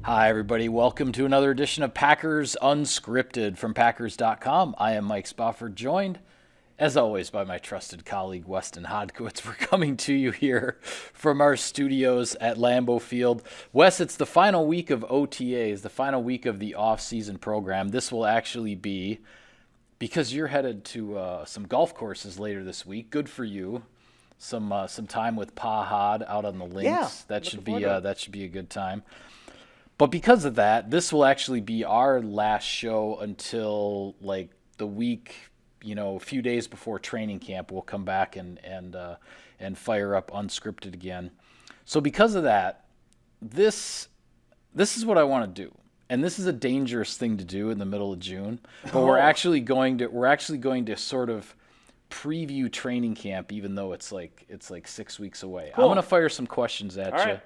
Hi, everybody. Welcome to another edition of Packers Unscripted from Packers.com. I am Mike Spofford, joined, as always, by my trusted colleague, Weston Hodkowitz. We're coming to you here from our studios at Lambeau Field. Wes, it's the final week of OTAs, the final week of the offseason program. This will actually be, because you're headed to some golf courses later this week. Good for you. Some time with Pa Hod out on the links. Yeah, that should be a good time. But because of that, this will actually be our last show until like the week, a few days before training camp. We'll come back and fire up Unscripted again. So because of that, this is what I want to do. And this is a dangerous thing to do in the middle of June. But we're actually going to sort of preview training camp, even though it's like 6 weeks away. Cool. I'm going to fire some questions at you.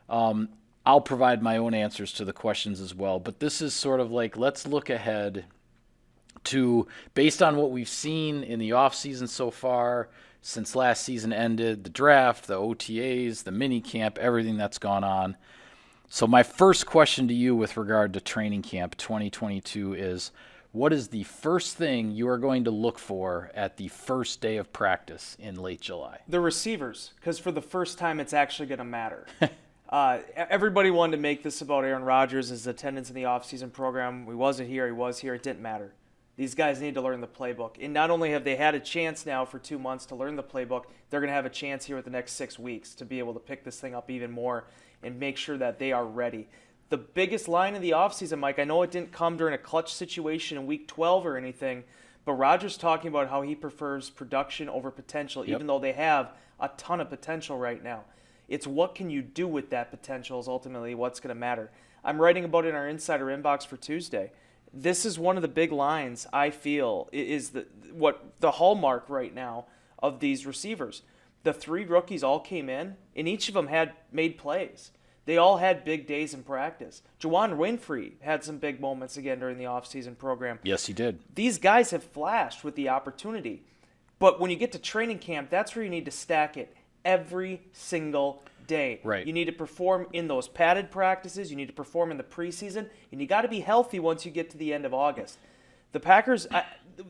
Right. I'll provide my own answers to the questions as well. But this is sort of like, let's look ahead to, based on what we've seen in the offseason so far, since last season ended, the draft, the OTAs, the mini camp, everything that's gone on. So my first question to you with regard to training camp 2022 is, what is the first thing you are going to look for at the first day of practice in late July? The receivers, because for the first time, it's actually going to matter. Everybody wanted to make this about Aaron Rodgers' his attendance in the offseason program. He wasn't here. He was here. It didn't matter. These guys need to learn the playbook. And not only have they had a chance now for 2 months to learn the playbook, they're going to have a chance here with the next 6 weeks to be able to pick this thing up even more and make sure that they are ready. The biggest line in the offseason, Mike, I know it didn't come during a clutch situation in Week 12 or anything, but Rodgers talking about how he prefers production over potential, even though they have a ton of potential right now. It's what can you do with that potential is ultimately what's going to matter. I'm writing about it in our insider inbox for Tuesday. This is one of the big lines I feel is the hallmark right now of these receivers. The 3 rookies all came in, and each of them had made plays. They all had big days in practice. Jiren Williams had some big moments again during the offseason program. Yes, he did. These guys have flashed with the opportunity. But when you get to training camp, that's where you need to stack it every single day. Right. You need to perform in those padded practices. You need to perform in the preseason. And you got to be healthy once you get to the end of August. The Packers,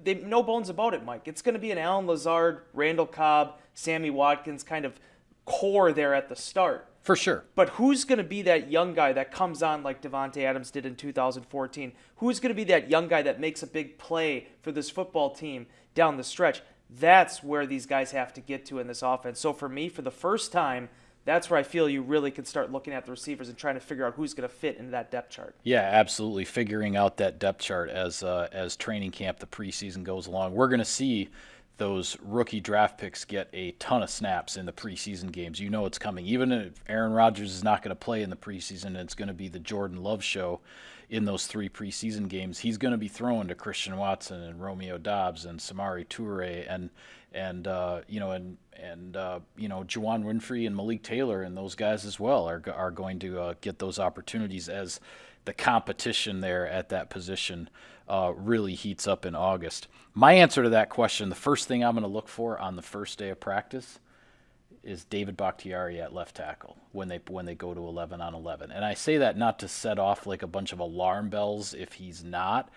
they no bones about it, Mike. It's going to be an Allen Lazard, Randall Cobb, Sammy Watkins kind of core there at the start. For sure. But who's going to be that young guy that comes on like Davante Adams did in 2014? Who's going to be that young guy that makes a big play for this football team down the stretch? That's where these guys have to get to in this offense. So for me, for the first time, that's where I feel you really can start looking at the receivers and trying to figure out who's going to fit into that depth chart. Yeah, absolutely. Figuring out that depth chart as training camp, the preseason goes along. We're going to see those rookie draft picks get a ton of snaps in the preseason games. You know it's coming. Even if Aaron Rodgers is not going to play in the preseason, it's going to be the Jordan Love show in those 3 preseason games. He's going to be throwing to Christian Watson and Romeo Doubs and Samari Toure and Juwan Winfrey and Malik Taylor and those guys as well are going to get those opportunities as the competition there at that position really heats up in August. My answer to that question, the first thing I'm going to look for on the first day of practice is David Bakhtiari at left tackle when they go to 11 on 11. And I say that not to set off like a bunch of alarm bells if he's not,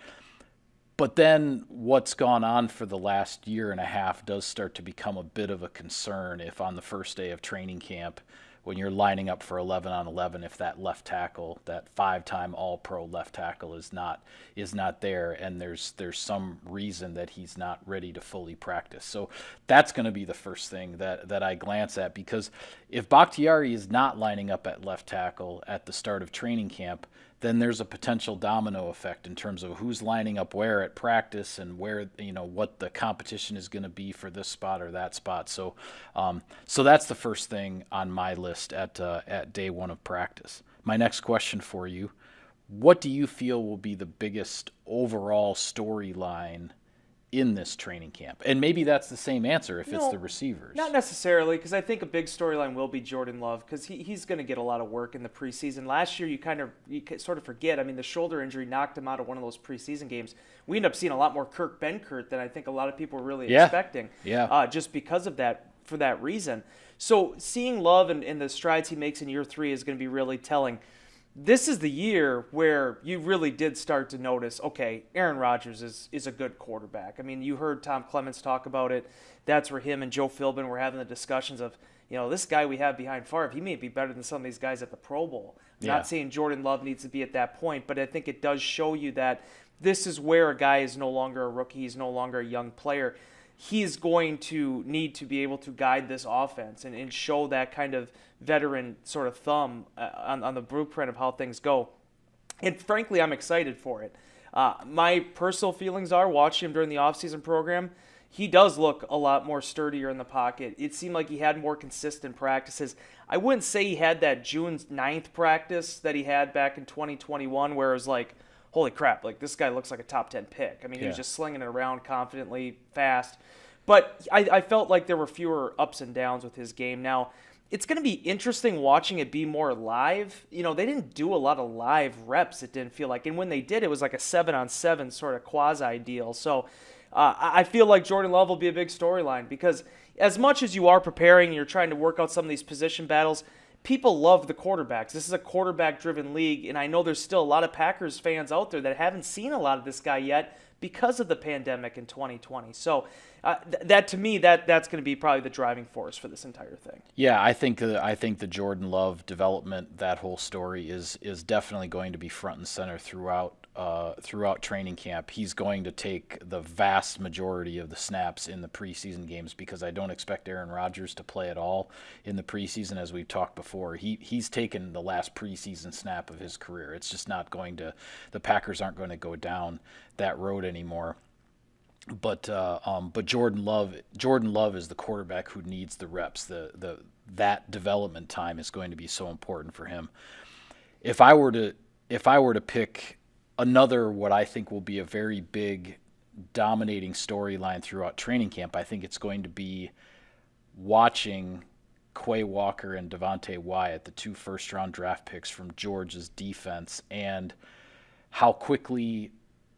but then what's gone on for the last year and a half does start to become a bit of a concern if on the first day of training camp, when you're lining up for 11 on 11, if that left tackle, that 5-time All-Pro left tackle is not there, and there's some reason that he's not ready to fully practice. So that's going to be the first thing that I glance at, because if Bakhtiari is not lining up at left tackle at the start of training camp, then there's a potential domino effect in terms of who's lining up where at practice and where, what the competition is going to be for this spot or that spot. So that's the first thing on my list at day 1 of practice. My next question for you, what do you feel will be the biggest overall storyline in this training camp? And maybe that's the same answer if it's the receivers. Not necessarily, because I think a big storyline will be Jordan Love, because he's going to get a lot of work in the preseason. Last year, you sort of forget. I mean, the shoulder injury knocked him out of one of those preseason games. We ended up seeing a lot more Kirk Benkert than I think a lot of people were really expecting. Yeah. Just because of that, for that reason. So seeing Love and the strides he makes in year 3 is going to be really telling. this is the year where you really did start to notice, okay, Aaron Rodgers is a good quarterback. I mean, you heard Tom Clements talk about it. That's where him and Joe Philbin were having the discussions of, this guy we have behind Favre, he may be better than some of these guys at the Pro Bowl. Yeah. Not saying Jordan Love needs to be at that point, but I think it does show you that this is where a guy is no longer a rookie. He's no longer a young player. He's going to need to be able to guide this offense and show that kind of veteran sort of thumb on the blueprint of how things go. And frankly, I'm excited for it. My personal feelings are, watching him during the offseason program, he does look a lot more sturdier in the pocket. It seemed like he had more consistent practices. I wouldn't say he had that June 9th practice that he had back in 2021 where it was like, holy crap, like this guy looks like a top 10 pick. I mean, he was just slinging it around confidently, fast. But I felt like there were fewer ups and downs with his game. Now, it's going to be interesting watching it be more live. They didn't do a lot of live reps, it didn't feel like. And when they did, it was like a 7-on-7 sort of quasi deal. So I feel like Jordan Love will be a big storyline because as much as you are preparing and you're trying to work out some of these position battles, people love the quarterbacks. This is a quarterback-driven league, and I know there's still a lot of Packers fans out there that haven't seen a lot of this guy yet because of the pandemic in 2020. So that to me, that's going to be probably the driving force for this entire thing. Yeah, I think the Jordan Love development, that whole story is definitely going to be front and center throughout training camp. He's going to take the vast majority of the snaps in the preseason games because I don't expect Aaron Rodgers to play at all in the preseason, as we've talked before. He's taken the last preseason snap of his career. It's just not going to. The Packers aren't going to go down that road anymore. But Jordan Love is the quarterback who needs the reps. That development time is going to be so important for him. If I were to pick another, what I think will be a very big dominating storyline throughout training camp, I think it's going to be watching Quay Walker and Devontae Wyatt, the 2 first-round draft picks from Georgia's defense, and how quickly,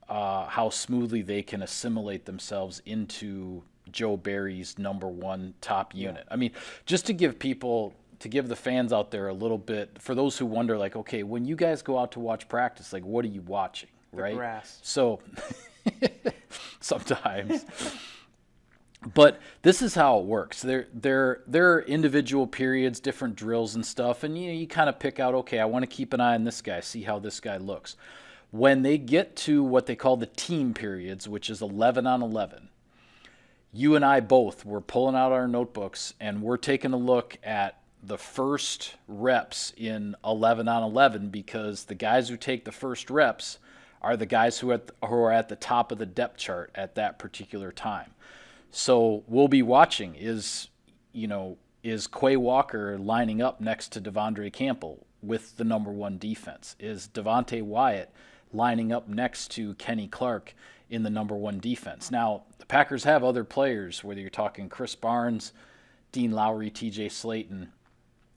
how smoothly they can assimilate themselves into Joe Barry's number 1 top unit. I mean, just to give the fans out there a little bit, for those who wonder, like, okay, when you guys go out to watch practice, like, what are you watching, right? The grass. So, sometimes. But this is how it works. There are individual periods, different drills and stuff, and you kind of pick out, okay, I want to keep an eye on this guy, see how this guy looks. When they get to what they call the team periods, which is 11 on 11, you and I both were pulling out our notebooks and we're taking a look at the first reps in 11 on 11 because the guys who take the first reps are the guys who are at the top of the depth chart at that particular time. So we'll be watching, is Quay Walker lining up next to Devondre Campbell with the number 1 defense? Is Devontae Wyatt lining up next to Kenny Clark in the number 1 defense? Now, the Packers have other players, whether you're talking Chris Barnes, Dean Lowry, TJ Slayton.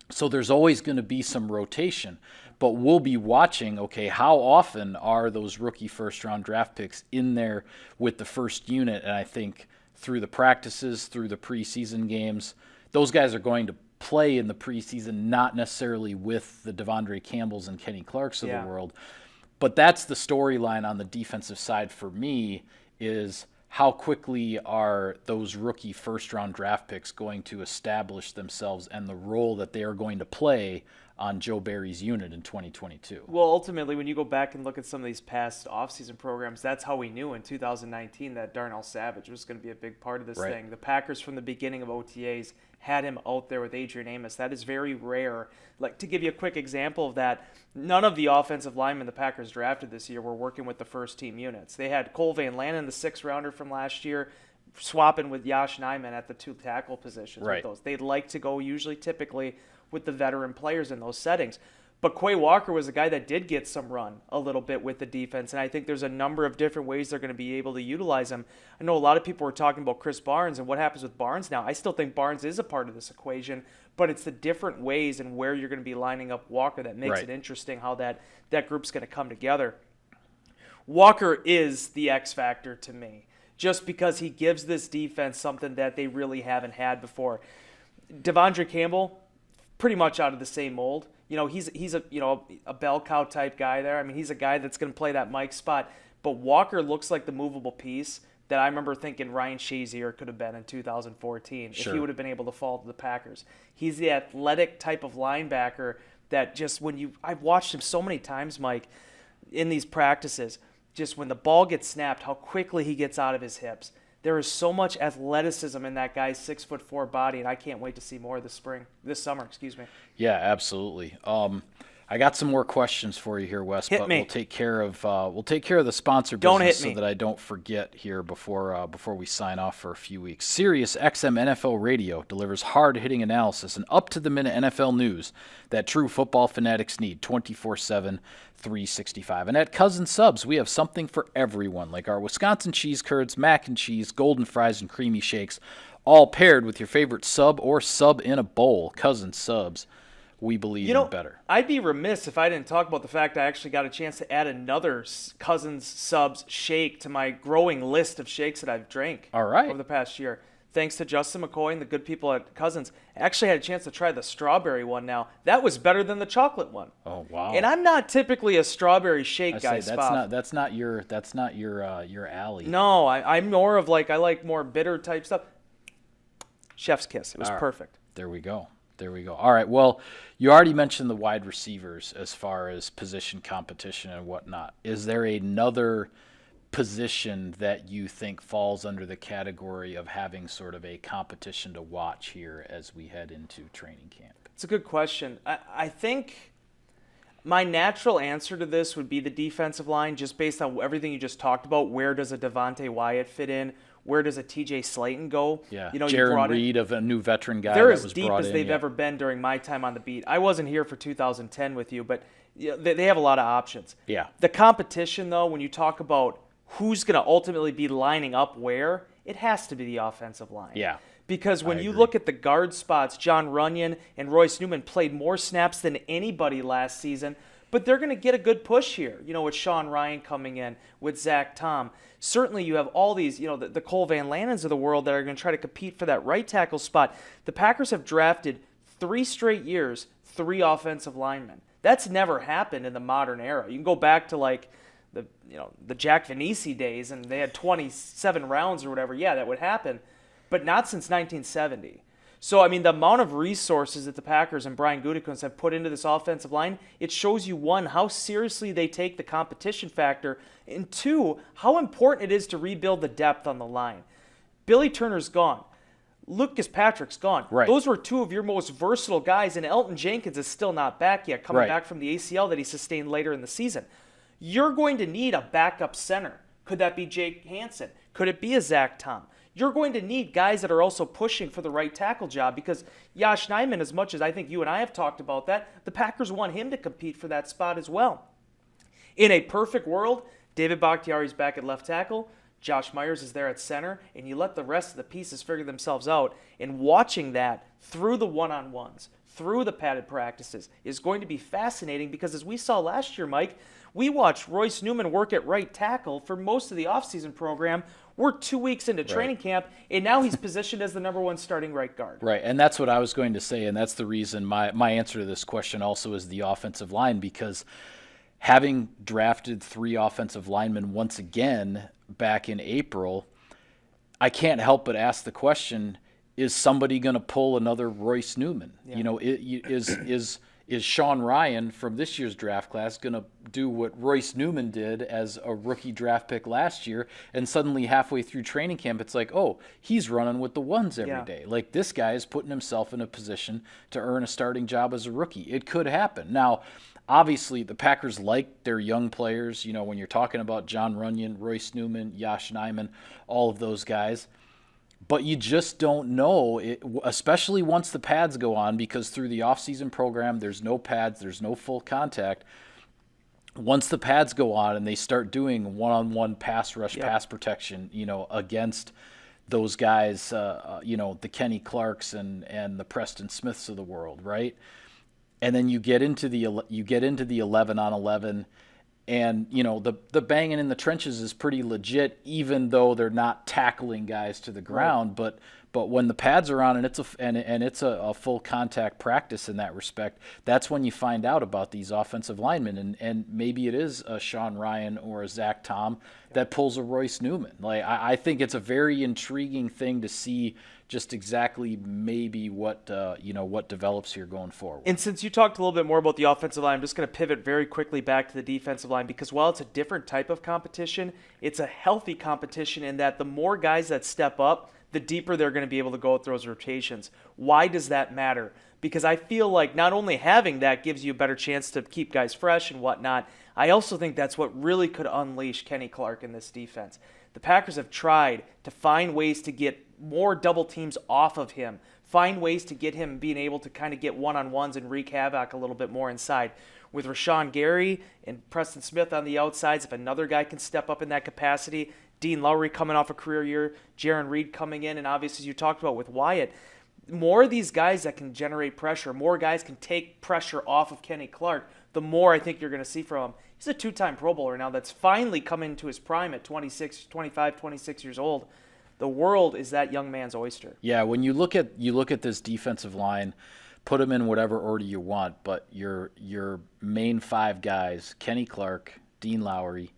So there's always going to be some rotation, but we'll be watching, okay, how often are those rookie first-round draft picks in there with the first unit? And I think through the practices, through the preseason games, those guys are going to play in the preseason, not necessarily with the Devondre Campbells and Kenny Clarks of the world. But that's the storyline on the defensive side for me, is how quickly are those rookie first-round draft picks going to establish themselves and the role that they are going to play on Joe Barry's unit in 2022. Well, ultimately, when you go back and look at some of these past offseason programs, that's how we knew in 2019 that Darnell Savage was going to be a big part of this thing. The Packers, from the beginning of OTAs, had him out there with Adrian Amos. That is very rare. Like, to give you a quick example of that, none of the offensive linemen the Packers drafted this year were working with the first-team units. They had Cole Van Lannon, the 6th-rounder from last year, swapping with Yosh Nijman at the 2 tackle positions with those. They'd like to go typically with the veteran players in those settings. But Quay Walker was a guy that did get some run a little bit with the defense, and I think there's a number of different ways they're going to be able to utilize him. I know a lot of people were talking about Chris Barnes and what happens with Barnes now. I still think Barnes is a part of this equation, but it's the different ways and where you're going to be lining up Walker that makes it interesting how that group's going to come together. Walker is the X factor to me, just because he gives this defense something that they really haven't had before. Devondre Campbell, pretty much out of the same mold. He's a bell cow type guy there. I mean, he's a guy that's going to play that Mike spot. But Walker looks like the movable piece that I remember thinking Ryan Shazier could have been in 2014 if he would have been able to fall to the Packers. He's the athletic type of linebacker that just I've watched him so many times, Mike, in these practices, just when the ball gets snapped, how quickly he gets out of his hips. There is so much athleticism in that guy's 6'4" body, and I can't wait to see more this summer. Yeah, absolutely. I got some more questions for you here, Wes, but we'll take care of the sponsor business so that I don't forget here before we sign off for a few weeks. Sirius XM NFL Radio delivers hard-hitting analysis and up-to-the-minute NFL news that true football fanatics need 24/7, 365. And at Cousin Subs, we have something for everyone, like our Wisconsin cheese curds, mac and cheese, golden fries, and creamy shakes, all paired with your favorite sub or sub in a bowl. Cousin Subs. We believe in better. I'd be remiss if I didn't talk about the fact I actually got a chance to add another Cousins Subs shake to my growing list of shakes that I've drank over the past year. Thanks to Justin McCoy and the good people at Cousins. I actually had a chance to try the strawberry one now. That was better than the chocolate one. Oh, wow. And I'm not typically a strawberry shake guy, That's not your alley. No, I'm more of I like more bitter type stuff. Chef's kiss. It was perfect. There we go. All right, well, you already mentioned the wide receivers as far as position competition and whatnot. Is there another position that you think falls under the category of having sort of a competition to watch here as we head into training camp? It's a good question. I think my natural answer to this would be the defensive line, just based on everything you just talked about. Where does a Devontae Wyatt fit in? Where does a TJ Slayton go? Yeah, Jiren Reed, of a new veteran guy. They're as deep as they've ever been during my time on the beat. I wasn't here for 2010 with you, but they have a lot of options. Yeah. The competition, though, when you talk about who's going to ultimately be lining up where, it has to be the offensive line. Yeah. Because when you look at the guard spots, John Runyon and Royce Newman played more snaps than anybody last season, but they're going to get a good push here, with Sean Ryan coming in, with Zach Tom. Certainly you have all these, the Cole Van Lannens of the world that are going to try to compete for that right tackle spot. The Packers have drafted 3 straight years, 3 offensive linemen. That's never happened in the modern era. You can go back to the Jack Venisi days, and they had 27 rounds or whatever. Yeah, that would happen, but not since 1970. So, the amount of resources that the Packers and Brian Gutekunst have put into this offensive line, it shows you, 1, how seriously they take the competition factor, and 2, how important it is to rebuild the depth on the line. Billy Turner's gone. Lucas Patrick's gone. Right. Those were 2 of your most versatile guys, and Elton Jenkins is still not back yet, coming back from the ACL that he sustained later in the season. You're going to need a backup center. Could that be Jake Hansen? Could it be a Zach Tom? You're going to need guys that are also pushing for the right tackle job, because Yosh Nijman, as much as I think you and I have talked about that, the Packers want him to compete for that spot as well. In a perfect world, David Bakhtiari's back at left tackle, Josh Myers is there at center, and you let the rest of the pieces figure themselves out. And watching that through the one-on-ones, through the padded practices, is going to be fascinating, because as we saw last year, Mike, we watched Royce Newman work at right tackle for most of the offseason program. We're 2 weeks into training camp, and now he's positioned as the number 1 starting right guard. Right, and that's what I was going to say, and that's the reason my answer to this question also is the offensive line, because having drafted 3 offensive linemen once again back in April, I can't help but ask the question, is somebody going to pull another Royce Newman? Yeah. Is Sean Ryan from this year's draft class going to do what Royce Newman did as a rookie draft pick last year, and suddenly halfway through training camp it's like, oh, he's running with the ones every day. Like, this guy is putting himself in a position to earn a starting job as a rookie. It could happen. Now, obviously, the Packers like their young players. When you're talking about John Runyon, Royce Newman, Yosh Nijman, all of those guys. But you just don't know, especially once the pads go on, because through the offseason program, there's no pads, there's no full contact. Once the pads go on and they start doing one-on-one pass rush, pass protection, against those guys, the Kenny Clarks and the Preston Smiths of the world, right? And then you get into the 11-on-11. And, the banging in the trenches is pretty legit, even though they're not tackling guys to the ground. Right. But when the pads are on and it's a full contact practice in that respect, that's when you find out about these offensive linemen, and maybe it is a Sean Ryan or a Zach Tom that pulls a Royce Newman. Like I think it's a very intriguing thing to see just exactly maybe what develops here going forward. And since you talked a little bit more about the offensive line, I'm just going to pivot very quickly back to the defensive line, because while it's a different type of competition, it's a healthy competition in that the more guys that step up, the deeper they're going to be able to go with those rotations. Why does that matter? Because I feel like not only having that gives you a better chance to keep guys fresh and whatnot, I also think that's what really could unleash Kenny Clark in this defense. The Packers have tried to find ways to get more double teams off of him, find ways to get him being able to kind of get one-on-ones and wreak havoc a little bit more inside. With Rashawn Gary and Preston Smith on the outsides, if another guy can step up in that capacity, Dean Lowry coming off a career year, Jiren Reed coming in, and obviously as you talked about with Wyatt, more of these guys that can generate pressure, more guys can take pressure off of Kenny Clark, the more I think you're going to see from him. He's a two-time Pro Bowler now that's finally come into his prime at 25, 26 years old. The world is that young man's oyster. Yeah, when you look at this defensive line, put them in whatever order you want, but your main five guys, Kenny Clark, Dean Lowry,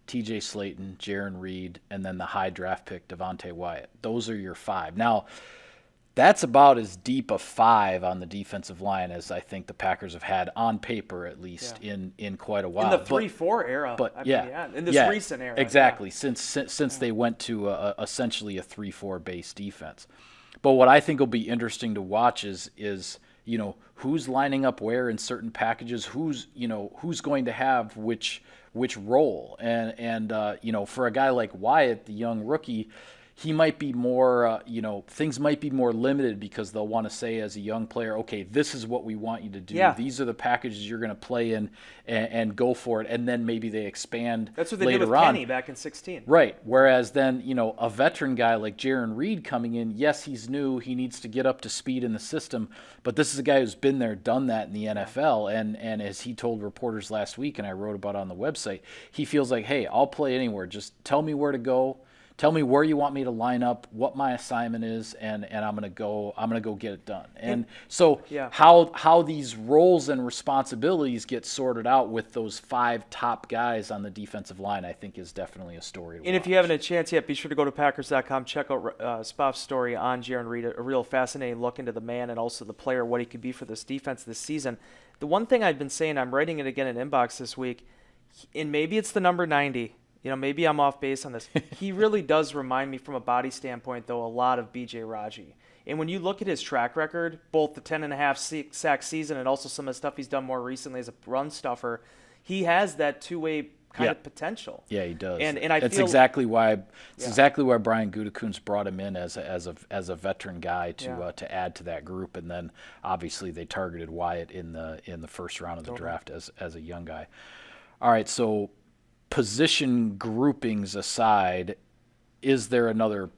TJ Slayton, Jiren Reed, and then the high draft pick, Devontae Wyatt. Those are your five. Now, that's about as deep a five on the defensive line as I think the Packers have had on paper, at least in quite a while. In the 3-4 era. But in this recent era. Exactly. Yeah. Since they went to essentially a 3-4 base defense. But what I think will be interesting to watch is who's lining up where in certain packages, who's going to have which role, and for a guy like Wyatt, the young rookie, he might be more, things might be more limited because they'll want to say as a young player, okay, this is what we want you to do. Yeah. These are the packages you're going to play in and go for it. And then maybe they expand. That's what they did with Kenny back in 2016. Right. Whereas then, a veteran guy like Jiren Reed coming in, yes, he's new. He needs to get up to speed in the system. But this is a guy who's been there, done that in the NFL. And as he told reporters last week, and I wrote about it on the website, he feels like, hey, I'll play anywhere. Just tell me where to go. Tell me where you want me to line up, what my assignment is, and I'm gonna go get it done. And so how these roles and responsibilities get sorted out with those five top guys on the defensive line, I think is definitely a story to watch. And if you haven't had a chance yet, be sure to go to Packers.com, check out Spoff's story on Jiren Reed, a real fascinating look into the man and also the player, what he could be for this defense this season. The one thing I've been saying, I'm writing it again in Inbox this week, and maybe it's the number 90. Maybe I'm off base on this. He really does remind me from a body standpoint, though, a lot of B.J. Raji. And when you look at his track record, both the 10.5 sack season and also some of the stuff he's done more recently as a run stuffer, he has that two-way kind of potential. Yeah, he does. And that's exactly why Brian Gutekunst brought him in as a veteran guy to add to that group. And then obviously they targeted Wyatt in the first round of the draft as a young guy. All right, so position groupings aside, is there another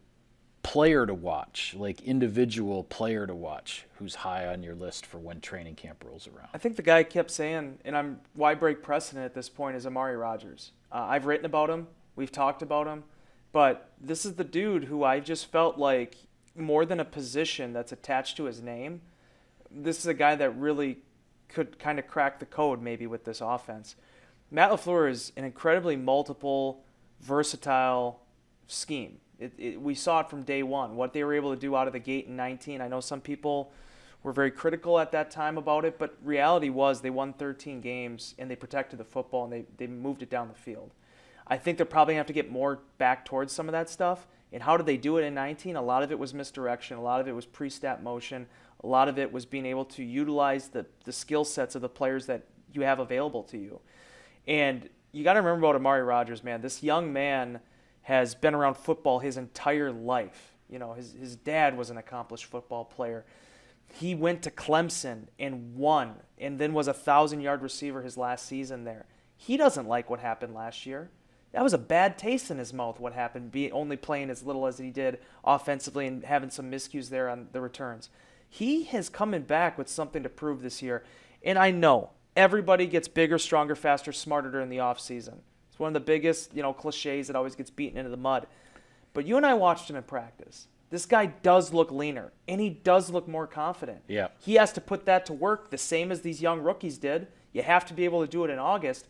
player to watch, like individual player to watch, who's high on your list for when training camp rolls around? I think the guy kept saying, and why break precedent at this point, is Amari Rodgers. I've written about him. We've talked about him. But this is the dude who I just felt like, more than a position that's attached to his name, this is a guy that really could kind of crack the code maybe with this offense. Matt LaFleur is an incredibly multiple, versatile scheme. We saw it from day one, what they were able to do out of the gate in 19. I know some people were very critical at that time about it, but reality was they won 13 games and they protected the football and they moved it down the field. I think they're probably going to have to get more back towards some of that stuff. And how did they do it in 19? A lot of it was misdirection. A lot of it was pre-snap motion. A lot of it was being able to utilize the skill sets of the players that you have available to you. And you got to remember about Amari Rodgers, man. This young man has been around football his entire life. His dad was an accomplished football player. He went to Clemson and won, and then was a 1,000-yard receiver his last season there. He doesn't like what happened last year. That was a bad taste in his mouth, what happened, only playing as little as he did offensively and having some miscues there on the returns. He has coming back with something to prove this year. And I know everybody gets bigger, stronger, faster, smarter during the offseason. It's one of the biggest, cliches that always gets beaten into the mud. But you and I watched him in practice. This guy does look leaner, and he does look more confident. Yeah. He has to put that to work the same as these young rookies did. You have to be able to do it in August.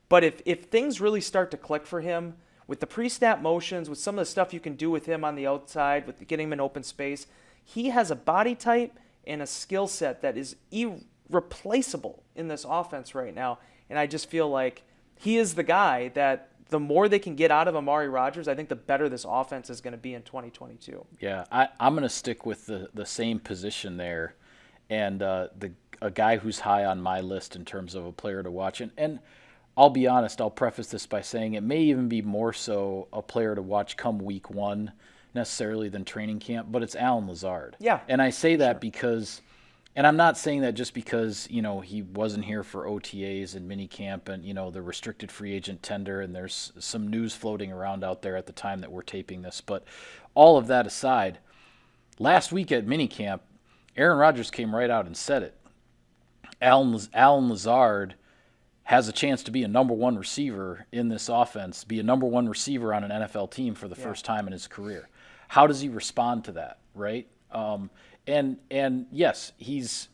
But if things really start to click for him, with the pre-snap motions, with some of the stuff you can do with him on the outside, with getting him in open space, he has a body type and a skill set that is irreplaceable in this offense right now. And I just feel like he is the guy that the more they can get out of Amari Rodgers, I think the better this offense is going to be in 2022. Yeah, I'm going to stick with the same position there, and a guy who's high on my list in terms of a player to watch. And I'll be honest, I'll preface this by saying it may even be more so a player to watch come week one necessarily than training camp, but it's Allen Lazard. Yeah. And I say that because, and I'm not saying that just because, he wasn't here for OTAs and minicamp and, the restricted free agent tender, and there's some news floating around out there at the time that we're taping this. But all of that aside, last week at minicamp, Aaron Rodgers came right out and said it. Allen Lazard has a chance to be a number one receiver in this offense, be a number one receiver on an NFL team for the first time in his career. How does he respond to that, right? And yes, he's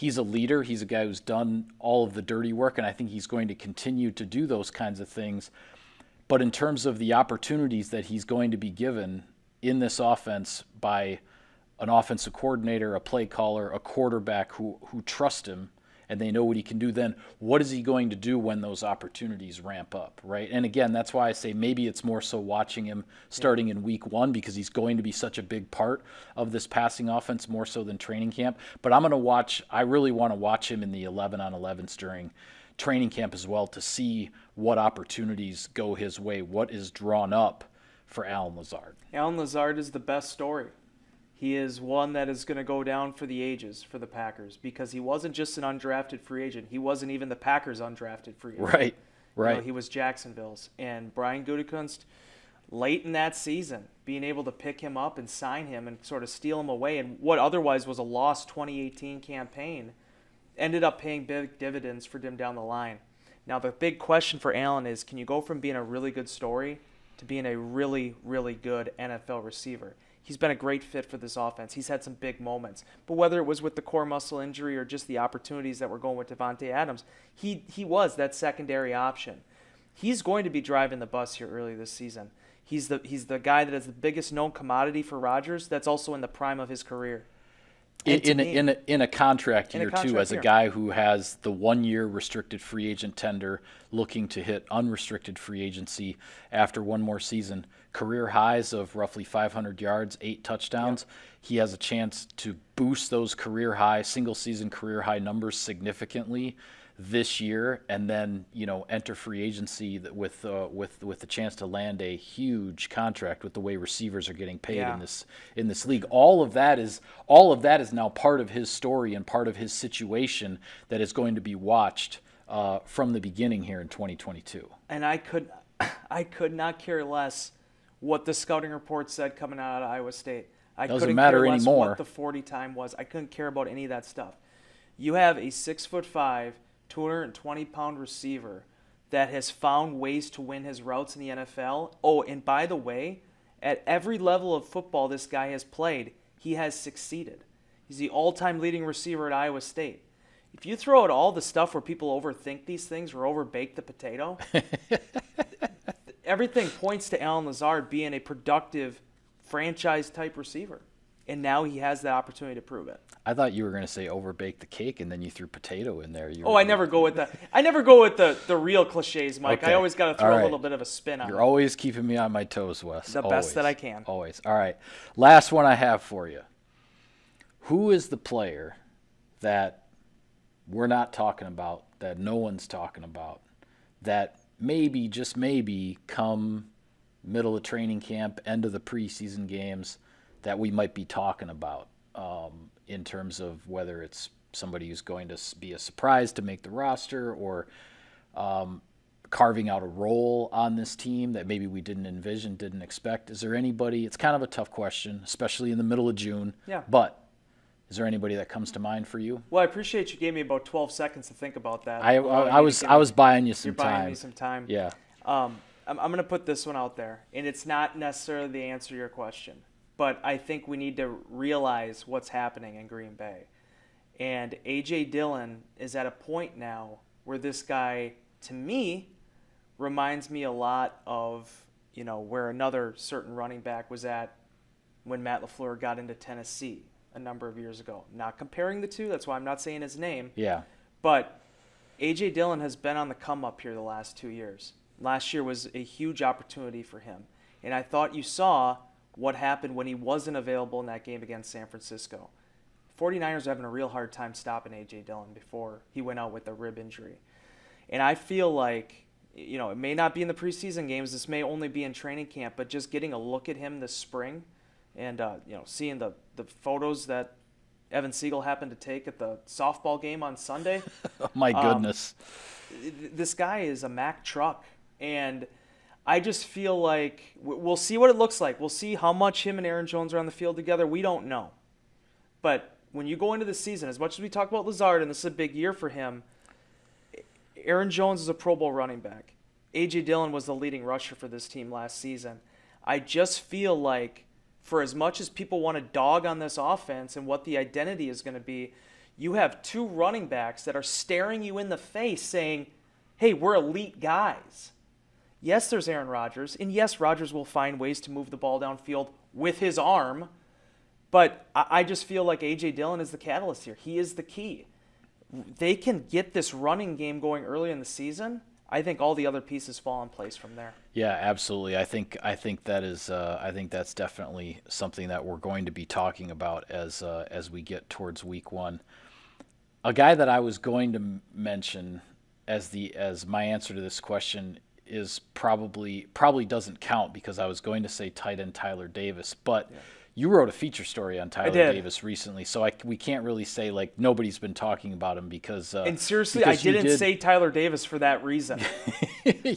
a leader. He's a guy who's done all of the dirty work, and I think he's going to continue to do those kinds of things. But in terms of the opportunities that he's going to be given in this offense by an offensive coordinator, a play caller, a quarterback who trust him, and they know what he can do, then what is he going to do when those opportunities ramp up, right? And again, that's why I say maybe it's more so watching him starting in week one, because he's going to be such a big part of this passing offense more so than training camp. But I really want to watch him in the 11-on-11s during training camp as well to see what opportunities go his way, what is drawn up for Allen Lazard. Allen Lazard is the best story. He is one that is going to go down for the ages for the Packers, because he wasn't just an undrafted free agent. He wasn't even the Packers' undrafted free agent. Right. He was Jacksonville's. And Brian Gutekunst, late in that season, being able to pick him up and sign him and sort of steal him away in what otherwise was a lost 2018 campaign, ended up paying big dividends for him down the line. Now, the big question for Allen is, can you go from being a really good story to being a really, really good NFL receiver? He's been a great fit for this offense. He's had some big moments. But whether it was with the core muscle injury or just the opportunities that were going with Devontae Adams, he was that secondary option. He's going to be driving the bus here early this season. He's the guy that is the biggest known commodity for Rodgers that's also in the prime of his career. In a contract year, too, as a year. guy who has the 1-year restricted free agent tender, looking to hit unrestricted free agency after one more season, career highs of roughly 500 yards, 8 touchdowns. Yep. He has a chance to boost those single-season career high numbers significantly this year, and then enter free agency with the chance to land a huge contract with the way receivers are getting paid in this league. All of that is now part of his story and part of his situation that is going to be watched from the beginning here in 2022. And I could not care less what the scouting report said coming out of Iowa State. Doesn't matter care less anymore. What the 40 time was. I couldn't care about any of that stuff. You have a 6'5", 220-pound receiver that has found ways to win his routes in the NFL. Oh, and by the way, at every level of football this guy has played, he has succeeded. He's the all-time leading receiver at Iowa State. If you throw out all the stuff where people overthink these things or overbake the potato, everything points to Allen Lazard being a productive franchise-type receiver. And now he has the opportunity to prove it. I thought you were going to say overbake the cake, and then you threw potato in there. I never go with the real cliches, Mike. Okay. I always got to throw a little bit of a spin on it. You're always keeping me on my toes, Wes. The best that I can. Always. All right. Last one I have for you. Who is the player that we're not talking about, that no one's talking about, that maybe, just maybe, come middle of training camp, end of the preseason games, that we might be talking about in terms of whether it's somebody who's going to be a surprise to make the roster, or carving out a role on this team that maybe we didn't envision, didn't expect? Is there anybody? It's kind of a tough question, especially in the middle of June. Yeah. But is there anybody that comes to mind for you? Well, I appreciate you gave me about 12 seconds to think about that. I was buying you some time. You're buying me some time. Yeah. I'm going to put this one out there, and it's not necessarily the answer to your question. but I think we need to realize what's happening in Green Bay. And A.J. Dillon is at a point now where this guy, to me, reminds me a lot of, where another certain running back was at when Matt LaFleur got into Tennessee a number of years ago. Not comparing the two, that's why I'm not saying his name. Yeah. But A.J. Dillon has been on the come-up here the last 2 years. Last year was a huge opportunity for him. And I thought you saw what happened when he wasn't available in that game against San Francisco. 49ers are having a real hard time stopping A.J. Dillon before he went out with a rib injury. And I feel like, it may not be in the preseason games. This may only be in training camp. But just getting a look at him this spring and, seeing the photos that Evan Siegel happened to take at the softball game on Sunday. Oh, my goodness. This guy is a Mack truck. And I just feel like we'll see what it looks like. We'll see how much him and Aaron Jones are on the field together. We don't know. But when you go into the season, as much as we talk about Lazard, and this is a big year for him, Aaron Jones is a Pro Bowl running back. A.J. Dillon was the leading rusher for this team last season. I just feel like for as much as people want to dog on this offense and what the identity is going to be, you have two running backs that are staring you in the face saying, hey, we're elite guys. Yes, there's Aaron Rodgers, and yes, Rodgers will find ways to move the ball downfield with his arm, but I just feel like A.J. Dillon is the catalyst here. He is the key. They can get this running game going early in the season. I think all the other pieces fall in place from there. Yeah, absolutely. I think that is. I think that's definitely something that we're going to be talking about as we get towards week one. A guy that I was going to mention as my answer to this question is probably doesn't count because I was going to say tight end Tyler Davis, but. Yeah. You wrote a feature story on Tyler Davis recently, so we can't really say like nobody's been talking about him because. And seriously, I didn't say Tyler Davis for that reason.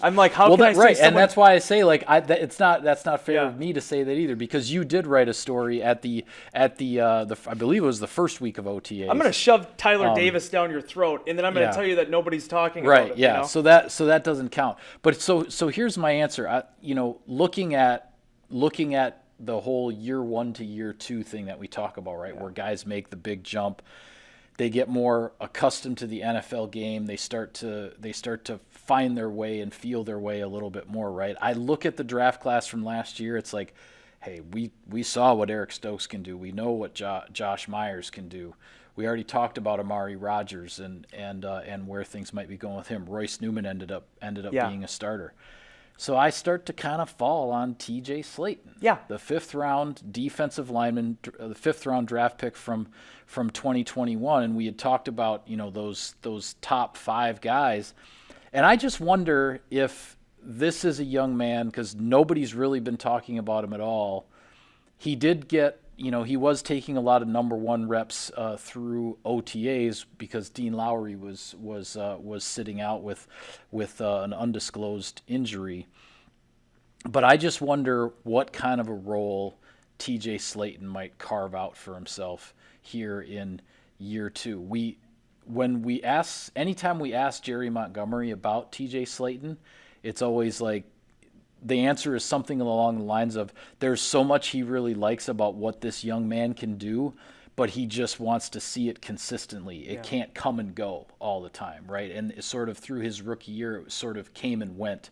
I'm like, how can I say right? someone... And that's why I say like that's not fair of me to say that either because you did write a story at the I believe it was the first week of OTAs. I'm going to shove Tyler Davis down your throat, and then I'm going to tell you that nobody's talking about it. Right? Yeah. So that doesn't count. But so here's my answer. Looking at the whole year one to year two thing that we talk about, right? Yeah. Where guys make the big jump, they get more accustomed to the NFL game. They start to find their way and feel their way a little bit more, right? I look at the draft class from last year. It's like, hey, we saw what Eric Stokes can do. We know what Josh Myers can do. We already talked about Amari Rodgers and where things might be going with him. Royce Newman ended up being a starter. So I start to kind of fall on T.J. Slaton, the fifth-round defensive lineman, the fifth-round draft pick from 2021, and we had talked about those top five guys, and I just wonder if this is a young man because nobody's really been talking about him at all. He did get. He was taking a lot of number one reps through OTAs because Dean Lowry was sitting out with an undisclosed injury. But I just wonder what kind of a role T.J. Slaton might carve out for himself here in year two. Anytime we ask Jerry Montgomery about T.J. Slaton, it's always like. The answer is something along the lines of there's so much he really likes about what this young man can do, but he just wants to see it consistently. It can't come and go all the time, right? And it's sort of through his rookie year, it sort of came and went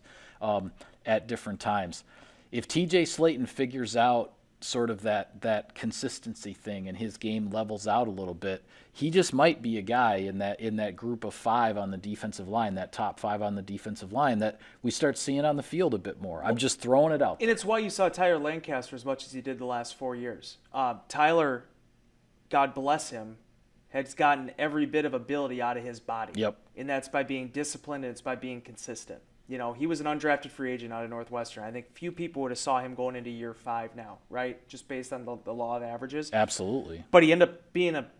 at different times. If T.J. Slaton figures out sort of that consistency thing and his game levels out a little bit, he just might be a guy in that group of five on the defensive line, that top five on the defensive line that we start seeing on the field a bit more. I'm just throwing it out there. And it's why you saw Tyler Lancaster as much as he did the last 4 years. Tyler, God bless him, has gotten every bit of ability out of his body. Yep. And that's by being disciplined and it's by being consistent. He was an undrafted free agent out of Northwestern. I think few people would have saw him going into year 5 now, right? Just based on the law of averages. Absolutely. But he ended up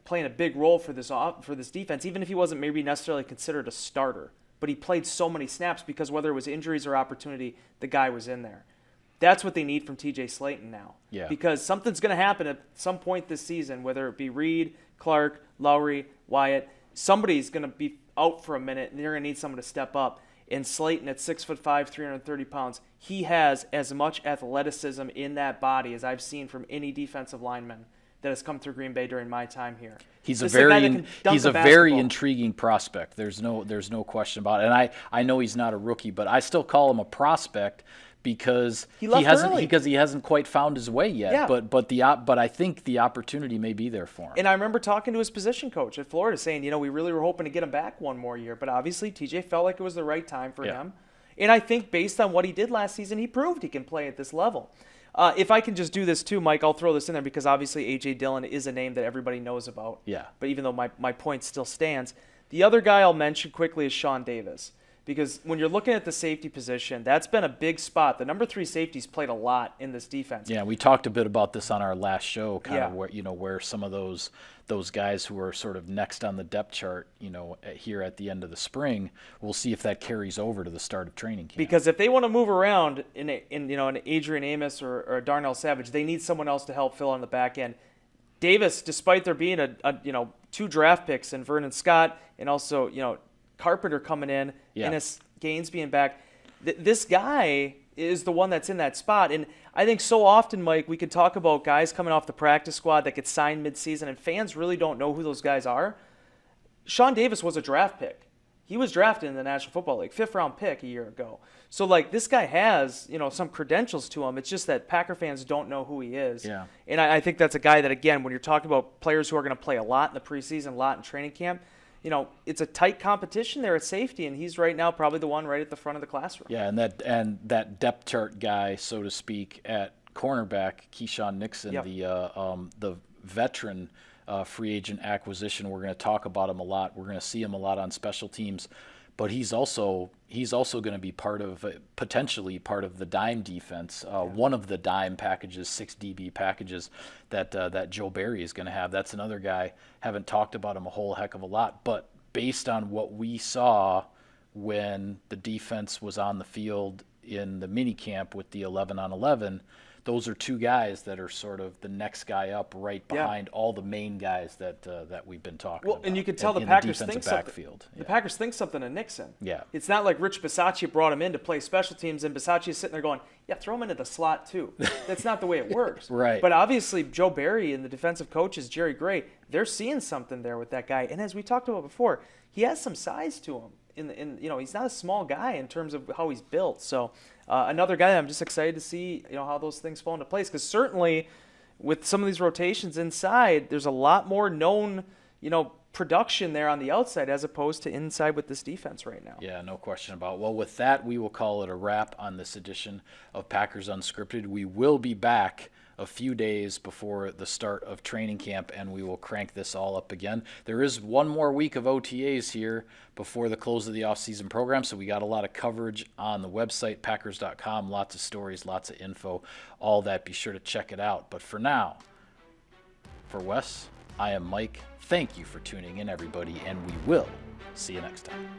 playing a big role for this defense, even if he wasn't maybe necessarily considered a starter. But he played so many snaps because whether it was injuries or opportunity, the guy was in there. That's what they need from T.J. Slaton now. Yeah. Because something's going to happen at some point this season, whether it be Reed, Clark, Lowry, Wyatt. Somebody's going to be out for a minute, and they're going to need someone to step up. And Slaton at 6'5", 330 pounds, he has as much athleticism in that body as I've seen from any defensive lineman that has come through Green Bay during my time here. He's This a is guy very that can dunk he's the a very basketball. intriguing prospect. There's no question about it. And I know he's not a rookie, but I still call him a prospect because He left early. he hasn't quite found his way yet. Yeah. But I think the opportunity may be there for him. And I remember talking to his position coach at Florida saying, we really were hoping to get him back one more year. But obviously, TJ felt like it was the right time for him. And I think based on what he did last season, he proved he can play at this level. If I can just do this too, Mike, I'll throw this in there because obviously A.J. Dillon is a name that everybody knows about. Yeah. But even though my point still stands, the other guy I'll mention quickly is Sean Davis. Because when you're looking at the safety position, that's been a big spot. The number 3 safety's played a lot in this defense. Yeah, we talked a bit about this on our last show, kind of Yeah. where some of those guys who are sort of next on the depth chart, here at the end of the spring, we'll see if that carries over to the start of training camp. Because if they want to move around in an Adrian Amos or a Darnell Savage, they need someone else to help fill on the back end. Davis, despite there being a 2 draft picks in Vernon Scott and also Carpenter coming in, Ennis Gaines being back, this guy is the one that's in that spot. And I think so often, Mike, we could talk about guys coming off the practice squad that get signed midseason, and fans really don't know who those guys are. Sean Davis was a draft pick. He was drafted in the National Football League, 5th-round pick a year ago. So, this guy has, some credentials to him. It's just that Packer fans don't know who he is. Yeah. And I think that's a guy that, again, when you're talking about players who are going to play a lot in the preseason, a lot in training camp, it's a tight competition there at safety, and he's right now probably the one right at the front of the classroom. Yeah, and that depth chart guy, so to speak, at cornerback, Keyshawn Nixon, the veteran free agent acquisition. We're going to talk about him a lot. We're going to see him a lot on special teams, but he's also going to be potentially part of the dime defense. One of the dime packages, 6 DB packages that Joe Barry is going to have. That's another guy. Haven't talked about him a whole heck of a lot, but based on what we saw when the defense was on the field in the mini camp with the 11-on-11, those are 2 guys that are sort of the next guy up right behind all the main guys that we've been talking about. And you can tell the in Packers defensive think something. backfield. The Packers think something of Nixon. Yeah. It's not like Rich Bisaccia brought him in to play special teams, and Bisaccia is sitting there going, throw him into the slot too. That's not the way it works. Right. But obviously, Joe Barry and the defensive coaches, Jerry Gray, they're seeing something there with that guy. And as we talked about before, he has some size to him. He's not a small guy in terms of how he's built. So another guy that I'm just excited to see, how those things fall into place. Because certainly with some of these rotations inside, there's a lot more known, production there on the outside as opposed to inside with this defense right now. Yeah, no question about it. Well, with that, we will call it a wrap on this edition of Packers Unscripted. We will be back a few days before the start of training camp, and we will crank this all up again. There is one more week of OTAs here before the close of the offseason program, so we got a lot of coverage on the website, Packers.com, lots of stories, lots of info, all that. Be sure to check it out. But for now, for Wes, I am Mike. Thank you for tuning in, everybody, and we will see you next time.